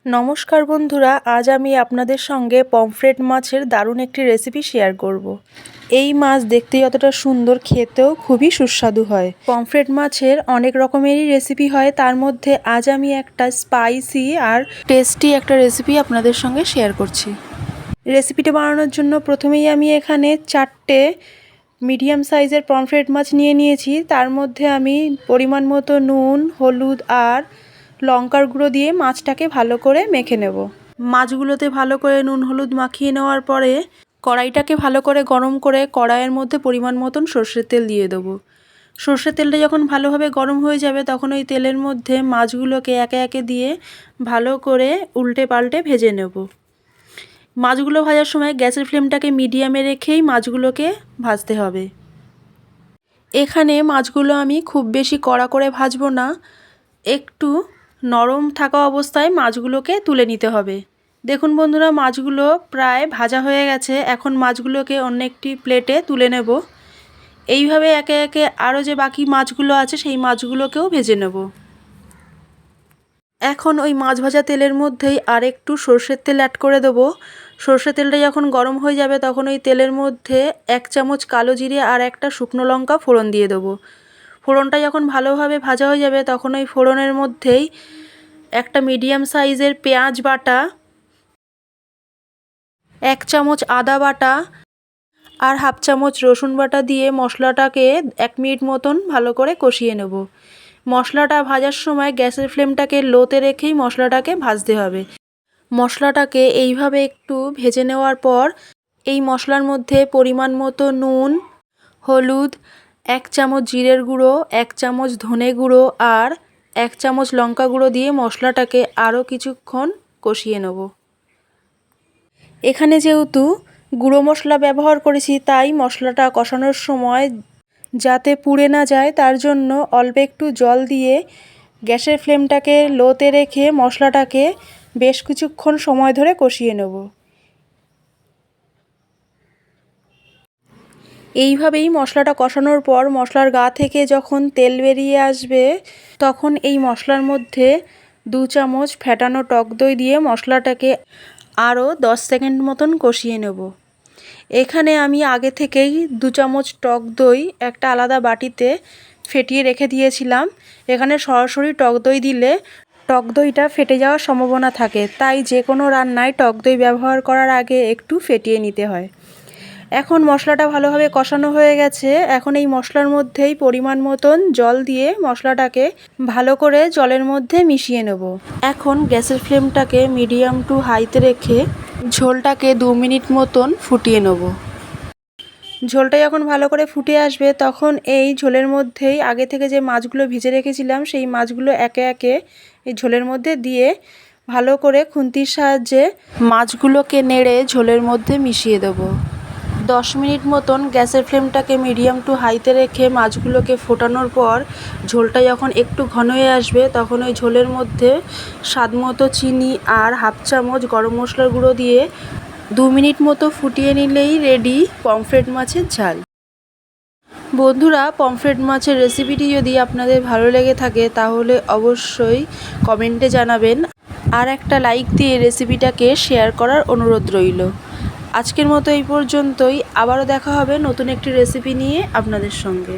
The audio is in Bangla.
নমস্কার বন্ধুরা, আজ আমি আপনাদের সঙ্গে পমফ্রেট মাছের দারুণ একটি রেসিপি শেয়ার করব। এই মাছ দেখতে যতটা সুন্দর, খেতেও খুবই সুস্বাদু হয়। পমফ্রেট মাছের অনেক রকমেরই রেসিপি হয়, তার মধ্যে আজ আমি একটা স্পাইসি আর টেস্টি একটা রেসিপি আপনাদের সঙ্গে শেয়ার করছি। রেসিপিটা বানানোর জন্য প্রথমেই আমি এখানে 4টে মিডিয়াম সাইজের পমফ্রেট মাছ নিয়ে নিয়েছি। তার মধ্যে আমি পরিমাণ মতো নুন, হলুদ আর লঙ্কার গুঁড়ো দিয়ে মাছটাকে ভালো করে মেখে নেব। মাছগুলোতে ভালো করে নুন হলুদ মাখিয়ে নেওয়ার পরে কড়াইটাকে ভালো করে গরম করে কড়াইয়ের মধ্যে পরিমাণ মতন সর্ষের তেল দিয়ে দেবো। সর্ষের তেলটা যখন ভালোভাবে গরম হয়ে যাবে তখন ওই তেলের মধ্যে মাছগুলোকে একে একে দিয়ে ভালো করে উল্টে পাল্টে ভেজে নেব। মাছগুলো ভাজার সময় গ্যাসের ফ্লেমটাকে মিডিয়ামে রেখেই মাছগুলোকে ভাজতে হবে। এখানে মাছগুলো আমি খুব বেশি কড়া করে ভাজবো না, একটু নরম থাকা অবস্থায় মাছগুলোকে তুলে নিতে হবে। দেখুন বন্ধুরা, মাছগুলো প্রায় ভাজা হয়ে গেছে। এখন মাছগুলোকে অন্য একটি প্লেটে তুলে নেব। এইভাবে একে একে আরও যে বাকি মাছগুলো আছে সেই মাছগুলোকেও ভেজে নেব। এখন ওই মাছ ভাজা তেলের মধ্যেই আর একটু সর্ষের তেল অ্যাড করে দেবো। সর্ষের তেলটা যখন গরম হয়ে যাবে তখন ওই তেলের মধ্যে 1 চামচ কালো জিরে আর একটা শুকনো লঙ্কা ফোড়ন দিয়ে দেবো। ফোড়নটা যখন ভালোভাবে ভাজা হয়ে যাবে তখন ওই ফোড়নের মধ্যেই একটা মিডিয়াম সাইজের পেঁয়াজ বাটা, 1 চামচ আদা বাটা আর 1/2 চামচ রসুন বাটা দিয়ে মশলাটাকে 1 মিনিট মতন ভালো করে কষিয়ে নেব। মশলাটা ভাজার সময় গ্যাসের ফ্লেমটাকে লোতে রেখেই মশলাটাকে ভাজতে হবে। মশলাটাকে এইভাবে একটু ভেজে নেওয়ার পর এই মশলার মধ্যে পরিমাণ মতো নুন, হলুদ, 1 চামচ জিরের গুঁড়ো, 1 চামচ ধনে গুঁড়ো আর 1 চামচ লঙ্কা গুঁড়ো দিয়ে মশলাটাকে আরও কিছুক্ষণ কষিয়ে নেব। এখানে যেহেতু গুঁড়ো মশলা ব্যবহার করেছি তাই মশলাটা কষানোর সময় যাতে পুড়ে না যায় তার জন্য অল্প একটু জল দিয়ে গ্যাসের ফ্লেমটাকে লোতে রেখে মশলাটাকে বেশ কিছুক্ষণ সময় ধরে কষিয়ে নেব। এইভাবেই মশলাটা কষানোর পর মশলার গা থেকে যখন তেল বেরিয়ে আসবে তখন এই মশলার মধ্যে 2 চামচ ফেটানো টক দই দিয়ে মশলাটাকে আরও 10 সেকেন্ড মতন কষিয়ে নেব। এখানে আমি আগে থেকেই 2 চামচ টক দই একটা আলাদা বাটিতে ফেটিয়ে রেখে দিয়েছিলাম। এখানে সরাসরি টক দই দিলে টক দইটা ফেটে যাওয়ার সম্ভাবনা থাকে, তাই যে কোনো রান্নায় টক দই ব্যবহার করার আগে একটু ফেটিয়ে নিতে হয়। এখন মশলাটা ভালোভাবে কষানো হয়ে গেছে। এখন এই মশলার মধ্যেই পরিমাণ মতন জল দিয়ে মশলাটাকে ভালো করে জলের মধ্যে মিশিয়ে নেব। এখন গ্যাসের ফ্লেমটাকে মিডিয়াম টু হাইতে রেখে ঝোলটাকে 2 মিনিট মতন ফুটিয়ে নেব। ঝোলটা যখন ভালো করে ফুটে আসবে তখন এই ঝোলের মধ্যেই আগে থেকে যে মাছগুলো ভেজে রেখেছিলাম সেই মাছগুলো একে একে এই ঝোলের মধ্যে দিয়ে ভালো করে খুন্তির সাহায্যে মাছগুলোকে নেড়ে ঝোলের মধ্যে মিশিয়ে দেব। 10 মিনিট মতন গ্যাসের ফ্লেমটাকে মিডিয়াম টু হাইতে রেখে মাছগুলোকে ফোটানোর পর ঝোলটা যখন একটু ঘন হয়ে আসবে তখন ওই ঝোলের মধ্যে স্বাদমতো চিনি আর 1/2 চামচ গরম মশলার গুঁড়ো দিয়ে 2 মিনিট মতো ফুটিয়ে নিলেই রেডি পমফ্রেট মাছের ঝাল। বন্ধুরা, পমফ্রেট মাছের রেসিপিটি যদি আপনাদের ভালো লেগে থাকে তাহলে অবশ্যই কমেন্টে জানাবেন আর একটা লাইক দিয়ে রেসিপিটাকে শেয়ার করার অনুরোধ রইল। আজকের মতো এই পর্যন্তই। আবারও দেখা হবে নতুন একটি রেসিপি নিয়ে আপনাদের সঙ্গে।